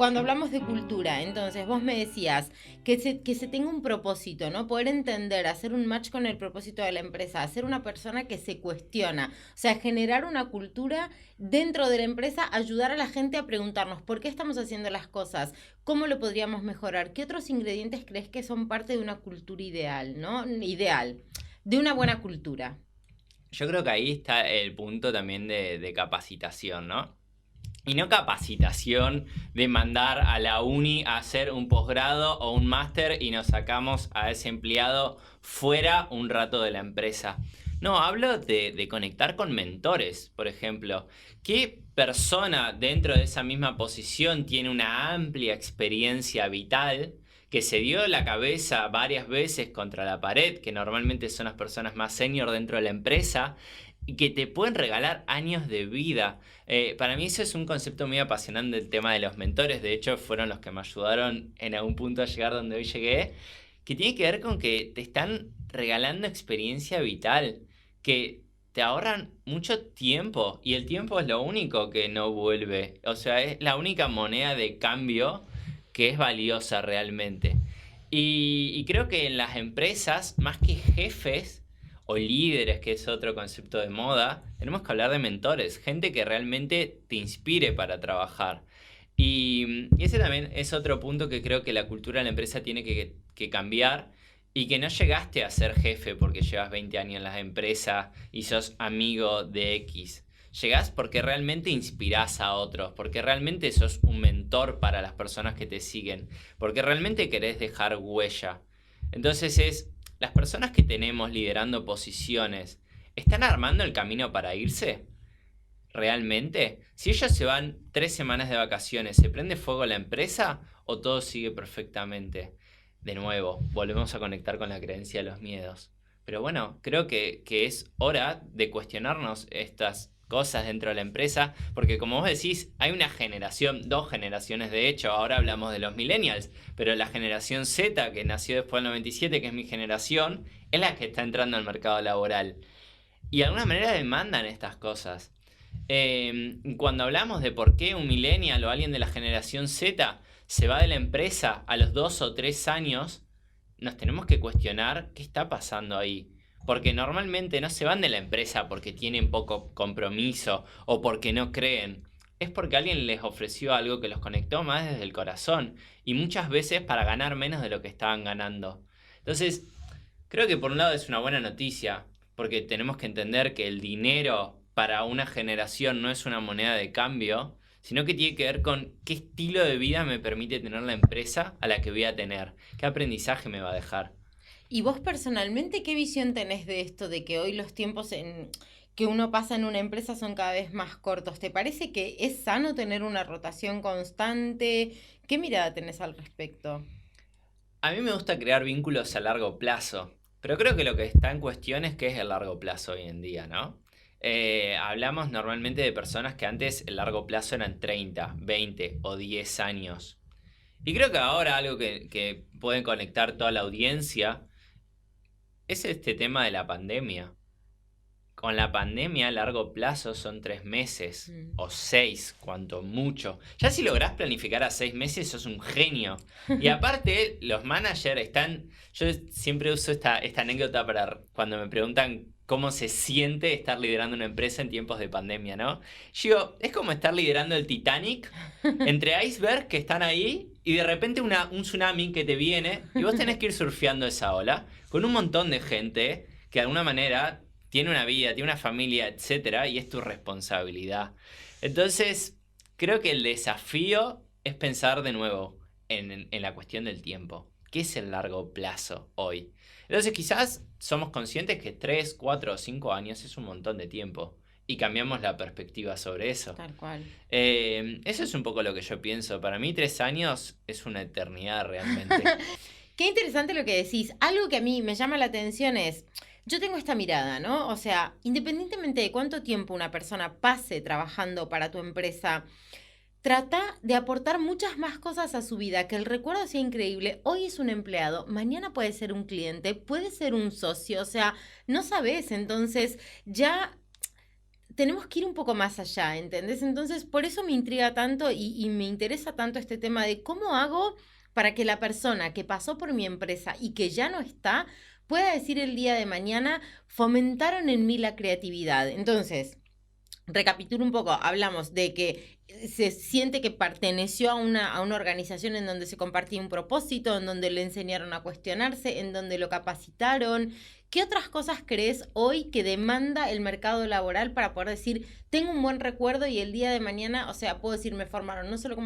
cuando hablamos de cultura, entonces vos me decías que se tenga un propósito, ¿no? Poder entender, hacer un match con el propósito de la empresa, ser una persona que se cuestiona, o sea, generar una cultura dentro de la empresa, ayudar a la gente a preguntarnos por qué estamos haciendo las cosas, cómo lo podríamos mejorar, qué otros ingredientes crees que son parte de una cultura ideal, ¿no? Ideal, de una buena cultura. Yo creo que ahí está el punto también de capacitación, ¿no? Y no capacitación de mandar a la uni a hacer un posgrado o un máster y nos sacamos a ese empleado fuera un rato de la empresa. No, hablo de conectar con mentores, por ejemplo. ¿Qué persona dentro de esa misma posición tiene una amplia experiencia vital que se dio la cabeza varias veces contra la pared, que normalmente son las personas más senior dentro de la empresa, y que te pueden regalar años de vida? Para mí eso es un concepto muy apasionante, el tema de los mentores. De hecho, fueron los que me ayudaron en algún punto a llegar donde hoy llegué, que tiene que ver con que te están regalando experiencia vital, que te ahorran mucho tiempo, y el tiempo es lo único que no vuelve. O sea, es la única moneda de cambio que es valiosa realmente. Y creo que en las empresas, más que jefes o líderes, que es otro concepto de moda, tenemos que hablar de mentores, gente que realmente te inspire para trabajar. Y ese también es otro punto que creo que la cultura de la empresa tiene que cambiar, y que no llegaste a ser jefe porque llevas 20 años en la empresa y sos amigo de X. Llegás porque realmente inspirás a otros, porque realmente sos un mentor para las personas que te siguen, porque realmente querés dejar huella. Entonces las personas que tenemos liderando posiciones, ¿están armando el camino para irse? ¿Realmente? Si ellos se van 3 semanas de vacaciones, ¿se prende fuego la empresa o todo sigue perfectamente? De nuevo, volvemos a conectar con la creencia de los miedos. Pero bueno, creo que es hora de cuestionarnos estas cosas dentro de la empresa, porque como vos decís, hay una generación, dos generaciones de hecho, ahora hablamos de los millennials, pero la generación Z, que nació después del 97, que es mi generación, es la que está entrando al mercado laboral. Y de alguna manera demandan estas cosas. Cuando hablamos de por qué un millennial o alguien de la generación Z se va de la empresa a los 2 o 3 años, nos tenemos que cuestionar qué está pasando ahí. Porque normalmente no se van de la empresa porque tienen poco compromiso o porque no creen. Es porque alguien les ofreció algo que los conectó más desde el corazón, y muchas veces para ganar menos de lo que estaban ganando. Entonces, creo que por un lado es una buena noticia, porque tenemos que entender que el dinero para una generación no es una moneda de cambio, sino que tiene que ver con qué estilo de vida me permite tener la empresa a la que voy a tener, qué aprendizaje me va a dejar. ¿Y vos personalmente qué visión tenés de esto de que hoy los tiempos que uno pasa en una empresa son cada vez más cortos? ¿Te parece que es sano tener una rotación constante? ¿Qué mirada tenés al respecto? A mí me gusta crear vínculos a largo plazo, pero creo que lo que está en cuestión es qué es el largo plazo hoy en día, ¿no? Hablamos normalmente de personas que antes el largo plazo eran 30, 20 o 10 años. Y creo que ahora algo que puede conectar toda la audiencia es este tema de la pandemia. Con la pandemia a largo plazo son 3 meses Mm. o 6, cuanto mucho. Ya si lográs planificar a 6 meses, sos un genio. Y aparte, los managers están. Yo siempre uso esta anécdota para cuando me preguntan cómo se siente estar liderando una empresa en tiempos de pandemia, ¿no? Yo digo, es como estar liderando el Titanic entre icebergs que están ahí y de repente un tsunami que te viene y vos tenés que ir surfeando esa ola con un montón de gente que de alguna manera tiene una vida, tiene una familia, etcétera, y es tu responsabilidad. Entonces, creo que el desafío es pensar de nuevo en la cuestión del tiempo. ¿Qué es el largo plazo hoy? Entonces, quizás somos conscientes que 3, 4 o 5 años es un montón de tiempo y cambiamos la perspectiva sobre eso. Tal cual. Eso es un poco lo que yo pienso. Para mí 3 años es una eternidad realmente. Qué interesante lo que decís. Algo que a mí me llama la atención es, yo tengo esta mirada, ¿no? O sea, independientemente de cuánto tiempo una persona pase trabajando para tu empresa, trata de aportar muchas más cosas a su vida, que el recuerdo sea increíble. Hoy es un empleado, mañana puede ser un cliente, puede ser un socio, o sea, no sabes, entonces ya tenemos que ir un poco más allá, ¿entendés? Entonces, por eso me intriga tanto y me interesa tanto este tema de cómo hago para que la persona que pasó por mi empresa y que ya no está, pueda decir el día de mañana, fomentaron en mí la creatividad. Entonces, recapitulo un poco, hablamos de que se siente que perteneció a una organización en donde se compartía un propósito, en donde le enseñaron a cuestionarse, en donde lo capacitaron. ¿Qué otras cosas crees hoy que demanda el mercado laboral para poder decir, tengo un buen recuerdo y el día de mañana, o sea, puedo decir, me formaron no solo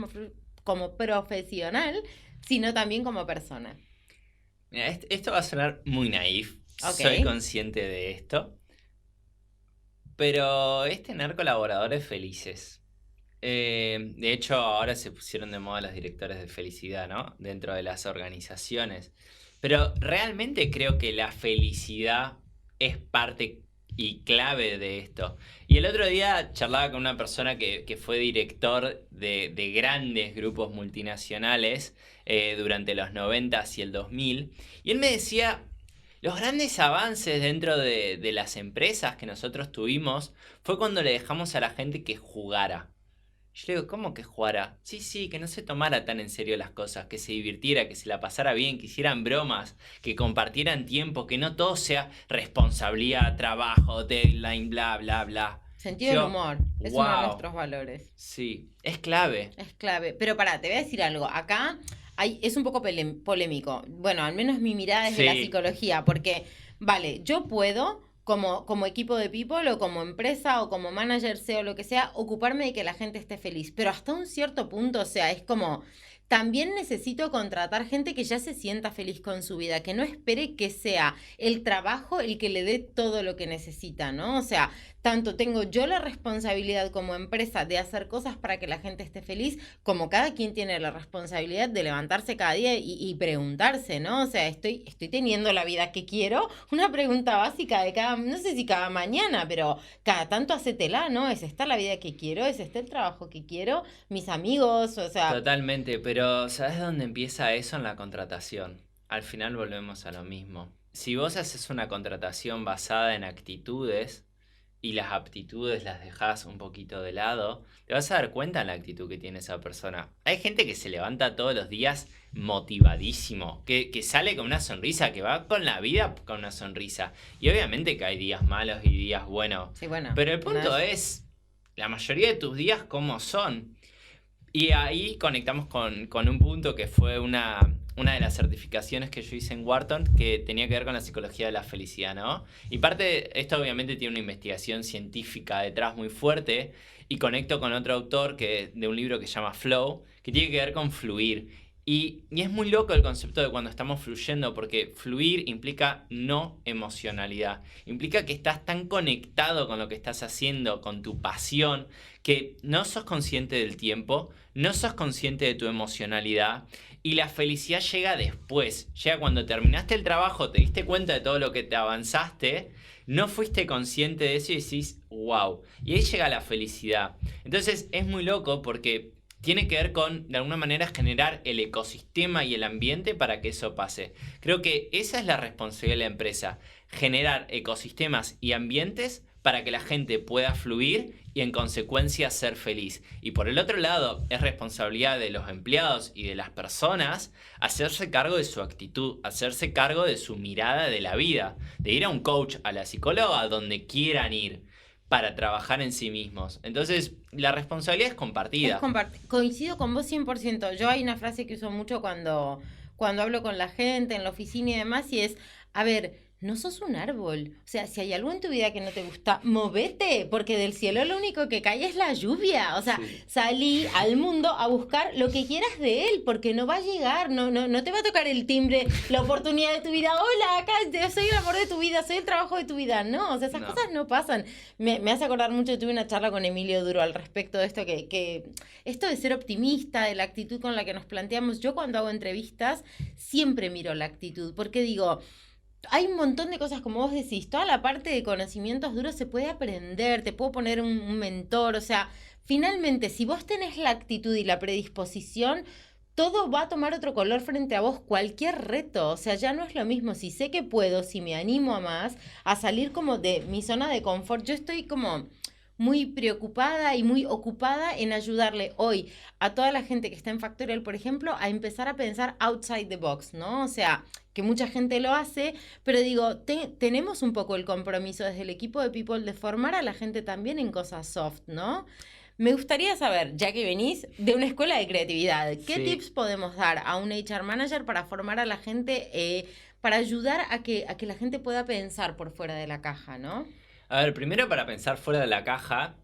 como profesional, sino también como persona? Mira, esto va a sonar muy naif. Ok. Soy consciente de esto. Pero es tener colaboradores felices. De hecho, ahora se pusieron de moda los directores de felicidad, ¿no? Dentro de las organizaciones. Pero realmente creo que la felicidad es parte y clave de esto. Y el otro día charlaba con una persona que fue director de grandes grupos multinacionales durante los 90s y el 2000. Y él me decía, los grandes avances dentro de las empresas que nosotros tuvimos fue cuando le dejamos a la gente que jugara. Yo le digo, ¿cómo que jugara? Sí, que no se tomara tan en serio las cosas, que se divirtiera, que se la pasara bien, que hicieran bromas, que compartieran tiempo, que no todo sea responsabilidad, trabajo, deadline, bla, bla, bla. Sentido del humor es uno de nuestros valores. Sí, es clave. Es clave. Pero pará, te voy a decir algo. Acá es un poco polémico. Bueno, al menos mi mirada es de la Sí. psicología, porque, vale, yo puedo, como equipo de people o como empresa o como manager, sea o lo que sea, ocuparme de que la gente esté feliz. Pero hasta un cierto punto, o sea, es como, también necesito contratar gente que ya se sienta feliz con su vida, que no espere que sea el trabajo el que le dé todo lo que necesita, ¿no? O sea, tanto tengo yo la responsabilidad como empresa de hacer cosas para que la gente esté feliz, como cada quien tiene la responsabilidad de levantarse cada día y preguntarse, ¿no? O sea, estoy teniendo la vida que quiero. Una pregunta básica de cada, no sé si cada mañana, pero cada tanto hacétela, ¿no? ¿Es esta la vida que quiero? ¿Es este el trabajo que quiero? Mis amigos, o sea, Totalmente, pero ¿sabes dónde empieza eso en la contratación? Al final volvemos a lo mismo. Si vos haces una contratación basada en actitudes y las aptitudes las dejás un poquito de lado, te vas a dar cuenta en la actitud que tiene esa persona. Hay gente que se levanta todos los días motivadísimo, que sale con una sonrisa, que va con la vida con una sonrisa. Y obviamente que hay días malos y días buenos. sí, bueno. Pero el punto es, la mayoría de tus días, ¿cómo son? Y ahí conectamos con un punto que fue una de las certificaciones que yo hice en Wharton, que tenía que ver con la psicología de la felicidad, ¿no? Y esto obviamente tiene una investigación científica detrás muy fuerte, y conecto con otro autor de un libro que se llama Flow, que tiene que ver con fluir. Y es muy loco el concepto de cuando estamos fluyendo, porque fluir implica no emocionalidad. Implica que estás tan conectado con lo que estás haciendo, con tu pasión, que no sos consciente del tiempo, no sos consciente de tu emocionalidad, y la felicidad llega después. Llega cuando terminaste el trabajo, te diste cuenta de todo lo que te avanzaste, no fuiste consciente de eso y decís, wow. Y ahí llega la felicidad. Entonces es muy loco porque tiene que ver con, de alguna manera, generar el ecosistema y el ambiente para que eso pase. Creo que esa es la responsabilidad de la empresa, generar ecosistemas y ambientes para que la gente pueda fluir y en consecuencia ser feliz. Y por el otro lado, es responsabilidad de los empleados y de las personas hacerse cargo de su actitud, hacerse cargo de su mirada de la vida, de ir a un coach, a la psicóloga, a donde quieran ir, para trabajar en sí mismos. Entonces, la responsabilidad es compartida. Coincido con vos 100%. Yo hay una frase que uso mucho cuando hablo con la gente en la oficina y demás, y es, a ver, no sos un árbol. O sea, si hay algo en tu vida que no te gusta, movete, porque del cielo lo único que cae es la lluvia. O sea, Sí. salí al mundo a buscar lo que quieras de él, porque no va a llegar, no te va a tocar el timbre, la oportunidad de tu vida. Hola, acá yo soy el amor de tu vida, soy el trabajo de tu vida. No, o sea, esas No. cosas no pasan. Me hace acordar mucho, tuve una charla con Emilio Duro al respecto de esto, que esto de ser optimista, de la actitud con la que nos planteamos. Yo cuando hago entrevistas siempre miro la actitud, porque digo, hay un montón de cosas, como vos decís, toda la parte de conocimientos duros se puede aprender, te puedo poner un mentor, o sea, finalmente, si vos tenés la actitud y la predisposición, todo va a tomar otro color frente a vos, cualquier reto, o sea, ya no es lo mismo, si sé que puedo, si me animo a más, a salir como de mi zona de confort, yo estoy como muy preocupada y muy ocupada en ayudarle hoy a toda la gente que está en Factorial, por ejemplo, a empezar a pensar outside the box, ¿no? O sea, que mucha gente lo hace, pero digo, tenemos un poco el compromiso desde el equipo de People de formar a la gente también en cosas soft, ¿no? Me gustaría saber, ya que venís de una escuela de creatividad, ¿qué tips podemos dar a un HR manager para formar a la gente, para ayudar a que la gente pueda pensar por fuera de la caja, ¿no? A ver, primero para pensar fuera de la caja,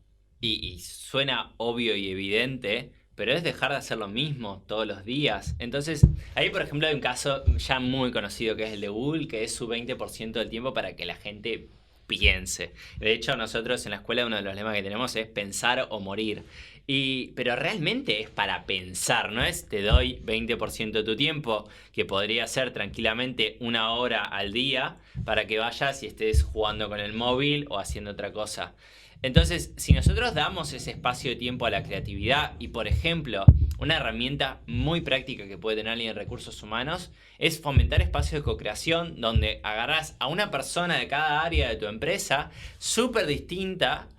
y suena obvio y evidente, pero es dejar de hacer lo mismo todos los días. Entonces, ahí por ejemplo hay un caso ya muy conocido que es el de Google, que es su 20% del tiempo para que la gente piense. De hecho, nosotros en la escuela uno de los lemas que tenemos es pensar o morir. Pero realmente es para pensar, no es te doy 20% de tu tiempo, que podría ser tranquilamente 1 hora al día para que vayas y estés jugando con el móvil o haciendo otra cosa. Entonces, si nosotros damos ese espacio de tiempo a la creatividad y, por ejemplo, una herramienta muy práctica que puede tener alguien en recursos humanos es fomentar espacios de co-creación donde agarrás a una persona de cada área de tu empresa súper distinta,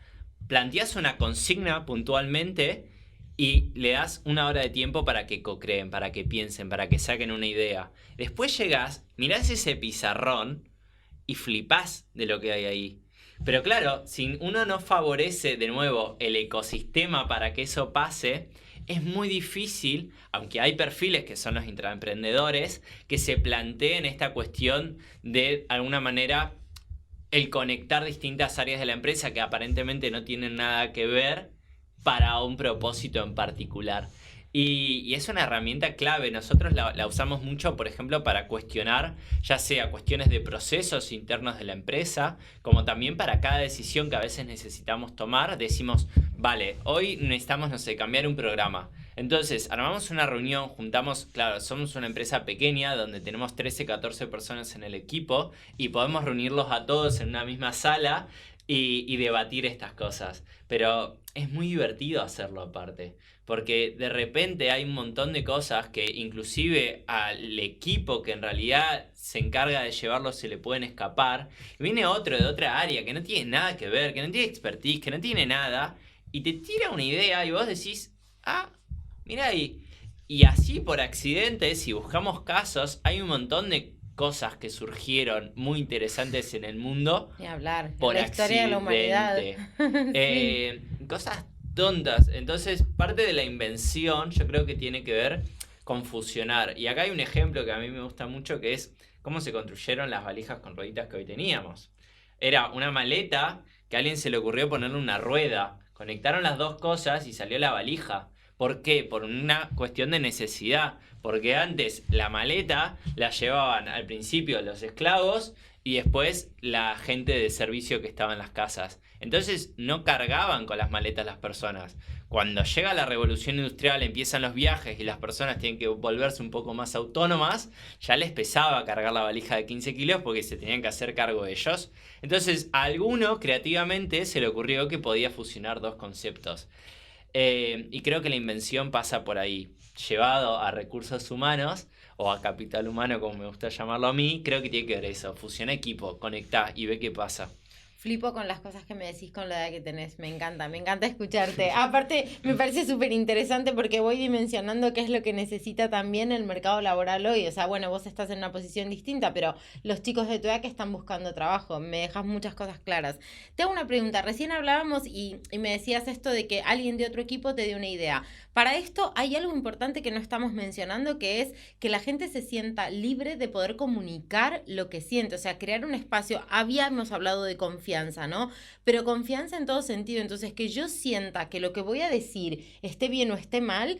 planteas una consigna puntualmente y le das 1 hora de tiempo para que co-creen, para que piensen, para que saquen una idea. Después llegás, mirás ese pizarrón y flipás de lo que hay ahí. Pero claro, si uno no favorece de nuevo el ecosistema para que eso pase, es muy difícil, aunque hay perfiles que son los intraemprendedores, que se planteen esta cuestión de alguna manera el conectar distintas áreas de la empresa que aparentemente no tienen nada que ver para un propósito en particular. Y es una herramienta clave. Nosotros la usamos mucho, por ejemplo, para cuestionar, ya sea cuestiones de procesos internos de la empresa, como también para cada decisión que a veces necesitamos tomar. Decimos, vale, hoy necesitamos, no sé, cambiar un programa. Entonces, armamos una reunión, juntamos, claro, somos una empresa pequeña donde tenemos 13, 14 personas en el equipo y podemos reunirlos a todos en una misma sala y debatir estas cosas. Pero es muy divertido hacerlo aparte, porque de repente hay un montón de cosas que inclusive al equipo que en realidad se encarga de llevarlo se le pueden escapar. Y viene otro de otra área que no tiene nada que ver, que no tiene expertise, que no tiene nada, y te tira una idea y vos decís, ah, mira ahí. Y así por accidente, si buscamos casos, hay un montón de cosas que surgieron muy interesantes en el mundo. Ni hablar, Por la historia de la humanidad. Cosas tontas. Entonces, parte de la invención yo creo que tiene que ver con fusionar. Y acá hay un ejemplo que a mí me gusta mucho, que es cómo se construyeron las valijas con rueditas que hoy teníamos. Era una maleta que a alguien se le ocurrió ponerle una rueda. Conectaron las dos cosas y salió la valija. ¿Por qué? Por una cuestión de necesidad. Porque antes la maleta la llevaban al principio los esclavos y después la gente de servicio que estaba en las casas. Entonces no cargaban con las maletas las personas. Cuando llega la revolución industrial, empiezan los viajes y las personas tienen que volverse un poco más autónomas, ya les pesaba cargar la valija de 15 kilos porque se tenían que hacer cargo de ellos. Entonces a alguno creativamente se le ocurrió que podía fusionar dos conceptos. Y creo que la invención pasa por ahí. Llevado a recursos humanos o a capital humano, como me gusta llamarlo a mí, creo que tiene que ver eso. Fusiona equipo, conectá y ve qué pasa. Flipo con las cosas que me decís con la edad que tenés. Me encanta escucharte. Aparte, me parece súper interesante porque voy dimensionando qué es lo que necesita también el mercado laboral hoy. O sea, bueno, vos estás en una posición distinta, pero los chicos de tu edad que están buscando trabajo. Me dejas muchas cosas claras. Te hago una pregunta. Recién hablábamos y me decías esto de que alguien de otro equipo te dio una idea. Para esto hay algo importante que no estamos mencionando, que es que la gente se sienta libre de poder comunicar lo que siente. O sea, crear un espacio. Habíamos hablado de confianza, ¿no? Pero confianza en todo sentido. Entonces, que yo sienta que lo que voy a decir esté bien o esté mal,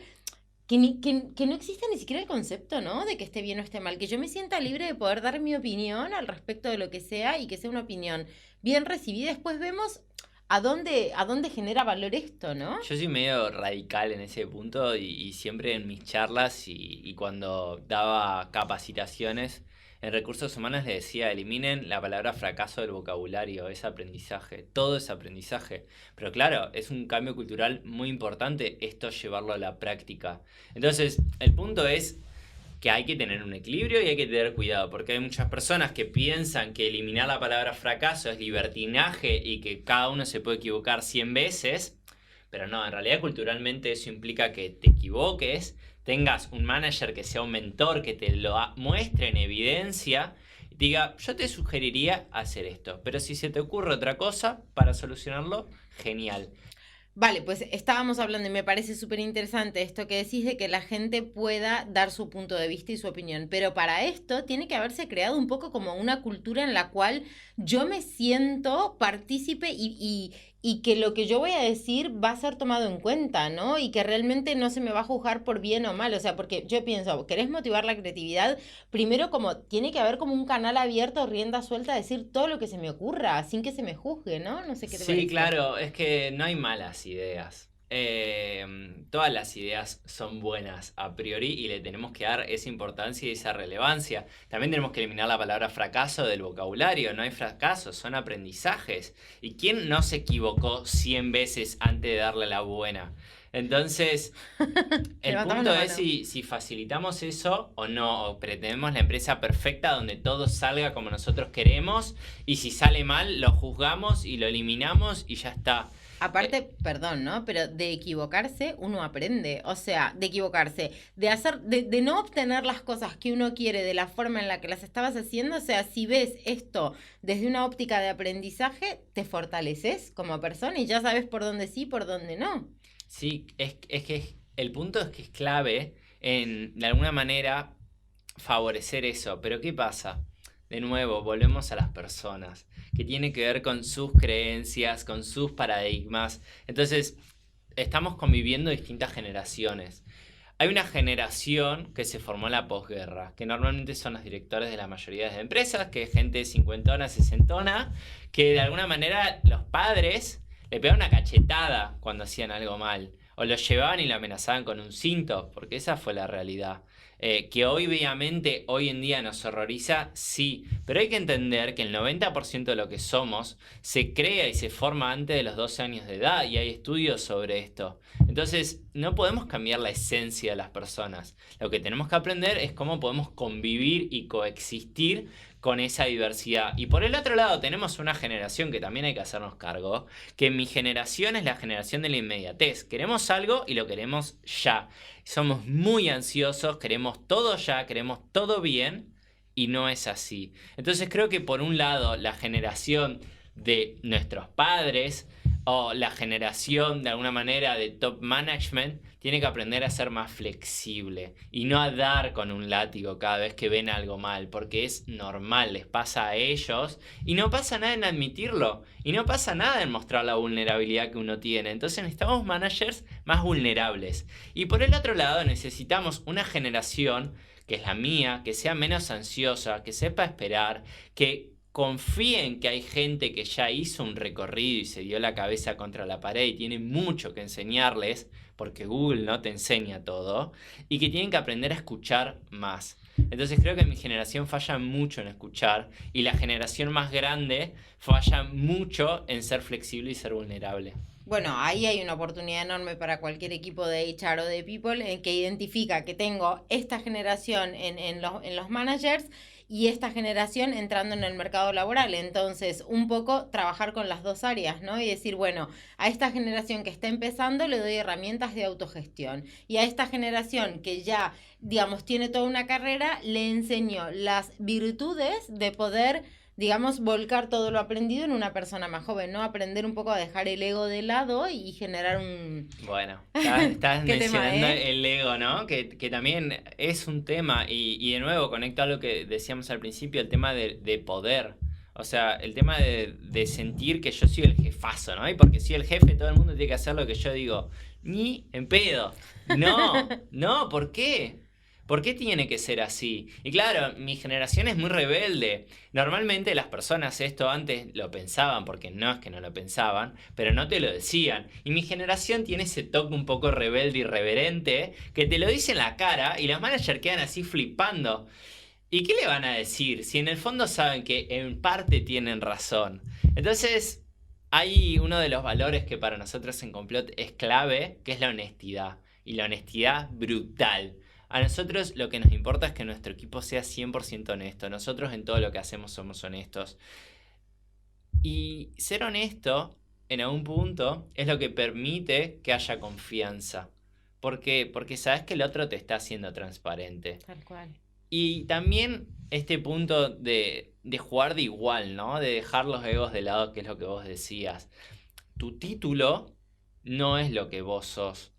que no exista ni siquiera el concepto, ¿no? De que esté bien o esté mal. Que yo me sienta libre de poder dar mi opinión al respecto de lo que sea y que sea una opinión bien recibida. Después vemos a dónde genera valor esto, ¿no? Yo soy medio radical en ese punto y siempre en mis charlas y cuando daba capacitaciones en recursos humanos le decía, eliminen la palabra fracaso del vocabulario, es aprendizaje, todo es aprendizaje. Pero claro, es un cambio cultural muy importante esto llevarlo a la práctica. Entonces, el punto es que hay que tener un equilibrio y hay que tener cuidado, porque hay muchas personas que piensan que eliminar la palabra fracaso es libertinaje y que cada uno se puede equivocar 100 veces, pero no, en realidad culturalmente eso implica que te equivoques, tengas un manager que sea un mentor, que te lo muestre en evidencia y diga, yo te sugeriría hacer esto, pero si se te ocurre otra cosa para solucionarlo, genial. Vale, pues estábamos hablando y me parece súper interesante esto que decís de que la gente pueda dar su punto de vista y su opinión, pero para esto tiene que haberse creado un poco como una cultura en la cual yo me siento partícipe y que lo que yo voy a decir va a ser tomado en cuenta, ¿no? Y que realmente no se me va a juzgar por bien o mal, o sea, porque yo pienso, ¿querés motivar la creatividad? Primero como tiene que haber como un canal abierto, rienda suelta, a decir todo lo que se me ocurra, sin que se me juzgue, ¿no? No sé qué te Sí, parece. claro, es que no hay malas ideas. Todas las ideas son buenas a priori y le tenemos que dar esa importancia y esa relevancia. También tenemos que eliminar la palabra fracaso del vocabulario. No hay fracasos, son aprendizajes. ¿Y quién no se equivocó 100 veces antes de darle la buena? Entonces, el Levantamos punto la es mano. si facilitamos eso o no, o pretendemos la empresa perfecta donde todo salga como nosotros queremos y si sale mal lo juzgamos y lo eliminamos y ya está. Aparte, perdón, ¿no? Pero de equivocarse uno aprende. O sea, de equivocarse, de hacer, de no obtener las cosas que uno quiere de la forma en la que las estabas haciendo. O sea, si ves esto desde una óptica de aprendizaje, te fortaleces como persona y ya sabes por dónde sí, por dónde no. Sí, es que el punto es que es clave en, de alguna manera, favorecer eso. Pero ¿qué pasa? De nuevo, volvemos a las personas, que tiene que ver con sus creencias, con sus paradigmas. Entonces, estamos conviviendo distintas generaciones. Hay una generación que se formó en la posguerra, que normalmente son los directores de la mayoría de empresas, que es gente cincuentona, sesentona, que de alguna manera los padres le pegaban una cachetada cuando hacían algo mal, o los llevaban y lo amenazaban con un cinto, porque esa fue la realidad. Que obviamente hoy en día nos horroriza, sí, pero hay que entender que el 90% de lo que somos se crea y se forma antes de los 12 años de edad y hay estudios sobre esto. Entonces, no podemos cambiar la esencia de las personas. Lo que tenemos que aprender es cómo podemos convivir y coexistir con esa diversidad. Y por el otro lado, tenemos una generación que también hay que hacernos cargo, que mi generación es la generación de la inmediatez. Queremos algo y lo queremos ya. Somos muy ansiosos, queremos todo ya, queremos todo bien y no es así. Entonces creo que por un lado la generación de nuestros padres o la generación de alguna manera de top management tiene que aprender a ser más flexible y no a dar con un látigo cada vez que ven algo mal, porque es normal, les pasa a ellos y no pasa nada en admitirlo y no pasa nada en mostrar la vulnerabilidad que uno tiene. Entonces necesitamos managers más vulnerables. Y por el otro lado necesitamos una generación, que es la mía, que sea menos ansiosa, que sepa esperar, que confíen que hay gente que ya hizo un recorrido y se dio la cabeza contra la pared y tiene mucho que enseñarles, porque Google no te enseña todo, y que tienen que aprender a escuchar más. Entonces creo que mi generación falla mucho en escuchar y la generación más grande falla mucho en ser flexible y ser vulnerable. Bueno, ahí hay una oportunidad enorme para cualquier equipo de HR o de People en que identifica que tengo esta generación en los managers y esta generación entrando en el mercado laboral. Entonces, un poco trabajar con las dos áreas, ¿no? Y decir, bueno, a esta generación que está empezando le doy herramientas de autogestión. Y a esta generación que ya, digamos, tiene toda una carrera, le enseño las virtudes de poder, digamos, volcar todo lo aprendido en una persona más joven, ¿no? Aprender un poco a dejar el ego de lado y generar un... Bueno, estás ¿Qué tema, mencionando el ego, ¿no? Que también es un tema y de nuevo conecto a lo que decíamos al principio, el tema de poder. O sea, el tema de sentir que yo soy el jefazo, ¿no? Y porque soy el jefe, todo el mundo tiene que hacer lo que yo digo. Ni en pedo. No, no, ¿por qué? ¿Por qué tiene que ser así? Y claro, mi generación es muy rebelde. Normalmente las personas esto antes lo pensaban, porque no es que no lo pensaban, pero no te lo decían. Y mi generación tiene ese toque un poco rebelde, irreverente, que te lo dice en la cara y los managers quedan así flipando. ¿Y qué le van a decir si en el fondo saben que en parte tienen razón? Entonces, hay uno de los valores que para nosotros en Complot es clave, que es la honestidad. Y la honestidad brutal. A nosotros lo que nos importa es que nuestro equipo sea 100% honesto. Nosotros en todo lo que hacemos somos honestos. Y ser honesto, en algún punto, es lo que permite que haya confianza. ¿Por qué? Porque sabes que el otro te está haciendo transparente. Tal cual. Y también este punto de jugar de igual, ¿no? De dejar los egos de lado, que es lo que vos decías. Tu título no es lo que vos sos.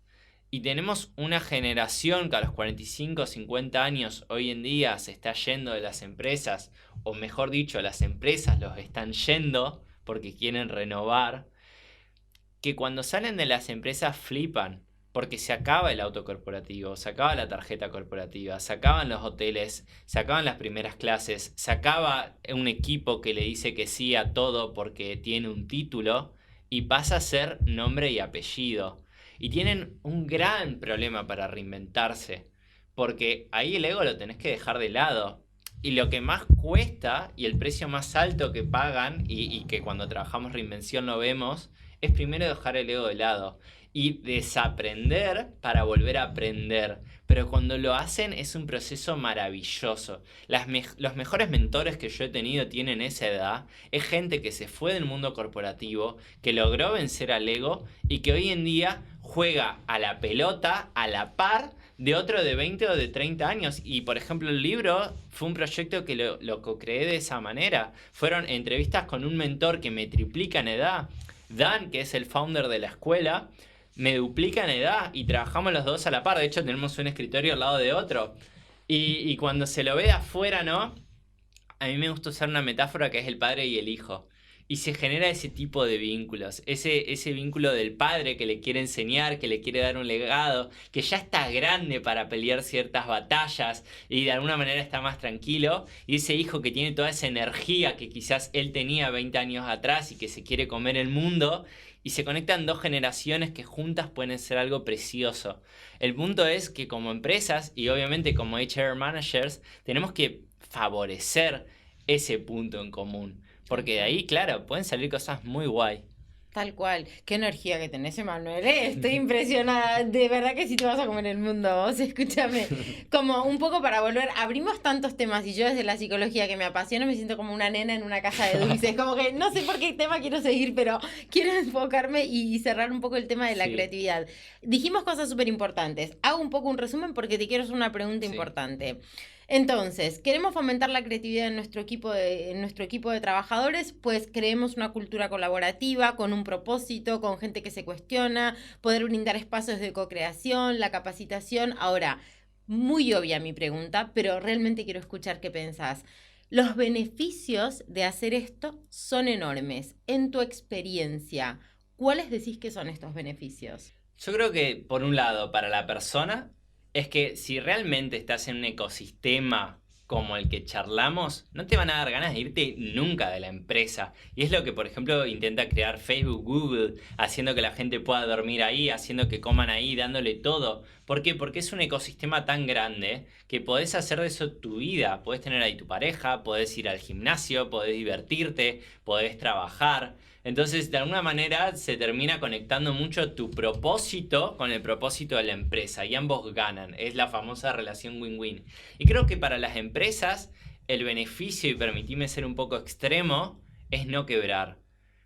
Y tenemos una generación que a los 45 o 50 años hoy en día se está yendo de las empresas, o mejor dicho, las empresas los están yendo porque quieren renovar, que cuando salen de las empresas flipan, porque se acaba el auto corporativo, se acaba la tarjeta corporativa, se acaban los hoteles, se acaban las primeras clases, se acaba un equipo que le dice que sí a todo porque tiene un título y pasa a ser nombre y apellido. Y tienen un gran problema para reinventarse, porque ahí el ego lo tenés que dejar de lado. Y lo que más cuesta y el precio más alto que pagan, y que cuando trabajamos reinvención lo vemos, es primero dejar el ego de lado y desaprender para volver a aprender. Pero cuando lo hacen es un proceso maravilloso. Los mejores mentores que yo he tenido tienen esa edad. Es gente que se fue del mundo corporativo, que logró vencer al ego y que hoy en día juega a la pelota a la par de otro de 20 o de 30 años. Y por ejemplo el libro fue un proyecto que lo co-creé de esa manera. Fueron entrevistas con un mentor que me triplica en edad. Dan, que es el founder de la escuela, me duplica en edad y trabajamos los dos a la par. De hecho, tenemos un escritorio al lado de otro. Y cuando se lo ve de afuera, ¿no? A mí me gusta usar una metáfora que es el padre y el hijo. Y se genera ese tipo de vínculos. Ese vínculo del padre que le quiere enseñar, que le quiere dar un legado, que ya está grande para pelear ciertas batallas y de alguna manera está más tranquilo. Y ese hijo que tiene toda esa energía que quizás él tenía 20 años atrás y que se quiere comer el mundo. Y se conectan dos generaciones que juntas pueden ser algo precioso. El punto es que como empresas y obviamente como HR managers tenemos que favorecer ese punto en común. Porque de ahí, claro, pueden salir cosas muy guay. Tal cual. Qué energía que tenés, Emanuel, ¿eh? Estoy impresionada. De verdad que sí te vas a comer el mundo, vos, escúchame. Como un poco para volver, abrimos tantos temas y yo desde la psicología que me apasiona me siento como una nena en una caja de dulces. Como que no sé por qué tema quiero seguir, pero quiero enfocarme y cerrar un poco el tema de la creatividad. Dijimos cosas súper importantes. Hago un poco un resumen porque te quiero hacer una pregunta importante. Entonces, queremos fomentar la creatividad en nuestro equipo de trabajadores, pues creemos una cultura colaborativa, con un propósito, con gente que se cuestiona, poder brindar espacios de co-creación, la capacitación. Ahora, muy obvia mi pregunta, pero realmente quiero escuchar qué pensás. Los beneficios de hacer esto son enormes. En tu experiencia, ¿cuáles decís que son estos beneficios? Yo creo que, por un lado, para la persona, es que si realmente estás en un ecosistema como el que charlamos, no te van a dar ganas de irte nunca de la empresa. Y es lo que, por ejemplo, intenta crear Facebook, Google, haciendo que la gente pueda dormir ahí, haciendo que coman ahí, dándole todo. ¿Por qué? Porque es un ecosistema tan grande que podés hacer de eso tu vida. Podés tener ahí tu pareja, podés ir al gimnasio, podés divertirte, podés trabajar. Entonces, de alguna manera, se termina conectando mucho tu propósito con el propósito de la empresa y ambos ganan. Es la famosa relación win-win. Y creo que para las empresas, el beneficio, y permitime ser un poco extremo, es no quebrar.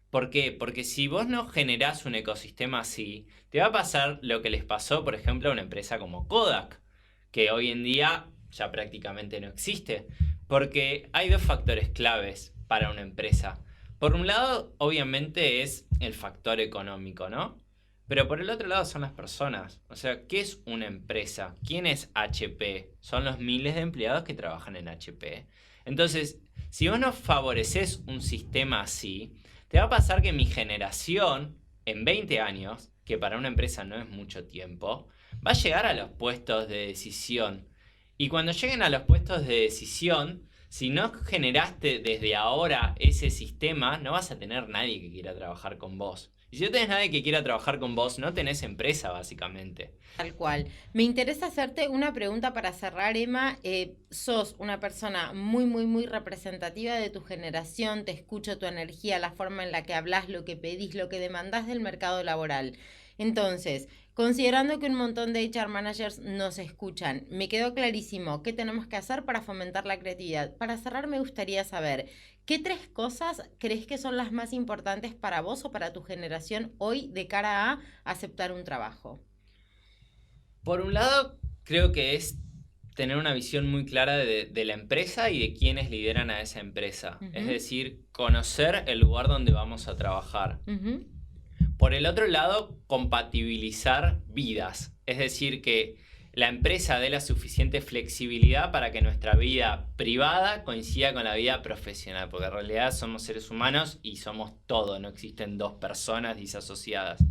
¿Por qué? Porque si vos no generás un ecosistema así, te va a pasar lo que les pasó, por ejemplo, a una empresa como Kodak, que hoy en día ya prácticamente no existe. Porque hay dos factores claves para una empresa. Por un lado, obviamente, es el factor económico, ¿no? Pero por el otro lado son las personas. O sea, ¿qué es una empresa? ¿Quién es HP? Son los miles de empleados que trabajan en HP. Entonces, si vos no favoreces un sistema así, te va a pasar que mi generación, en 20 años, que para una empresa no es mucho tiempo, va a llegar a los puestos de decisión. Y cuando lleguen a los puestos de decisión, si no generaste desde ahora ese sistema, no vas a tener nadie que quiera trabajar con vos. Y si no tenés nadie que quiera trabajar con vos, no tenés empresa, básicamente. Tal cual. Me interesa hacerte una pregunta para cerrar, Emma. Sos una persona muy, muy, muy representativa de tu generación. Te escucho tu energía, la forma en la que hablas, lo que pedís, lo que demandás del mercado laboral. Entonces, considerando que un montón de HR managers nos escuchan, me quedó clarísimo qué tenemos que hacer para fomentar la creatividad. Para cerrar, me gustaría saber, ¿qué 3 cosas crees que son las más importantes para vos o para tu generación hoy de cara a aceptar un trabajo? Por un lado, creo que es tener una visión muy clara de la empresa y de quienes lideran a esa empresa. Es decir, conocer el lugar donde vamos a trabajar. Por el otro lado, compatibilizar vidas. Es decir, que la empresa dé la suficiente flexibilidad para que nuestra vida privada coincida con la vida profesional, porque en realidad somos seres humanos y somos todo, no existen 2 personas disasociadas.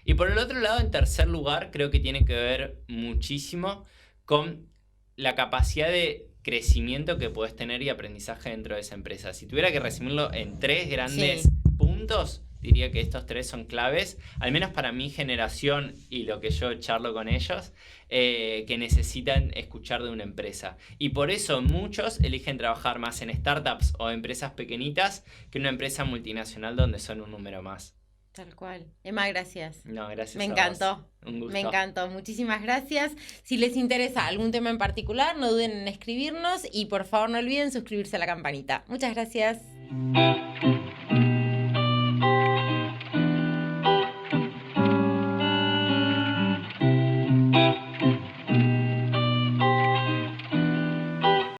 Y por el otro lado, en tercer lugar, creo que tiene que ver muchísimo con la capacidad de crecimiento que puedes tener y aprendizaje dentro de esa empresa. Si tuviera que resumirlo en 3 grandes puntos, diría que estos 3 son claves, al menos para mi generación y lo que yo charlo con ellos, que necesitan escuchar de una empresa. Y por eso muchos eligen trabajar más en startups o empresas pequeñitas que en una empresa multinacional donde son un número más. Tal cual. Emma, gracias. No, gracias. Me a encantó. Vos. Un gusto. Me encantó. Muchísimas gracias. Si les interesa algún tema en particular, no duden en escribirnos y por favor no olviden suscribirse a la campanita. Muchas gracias.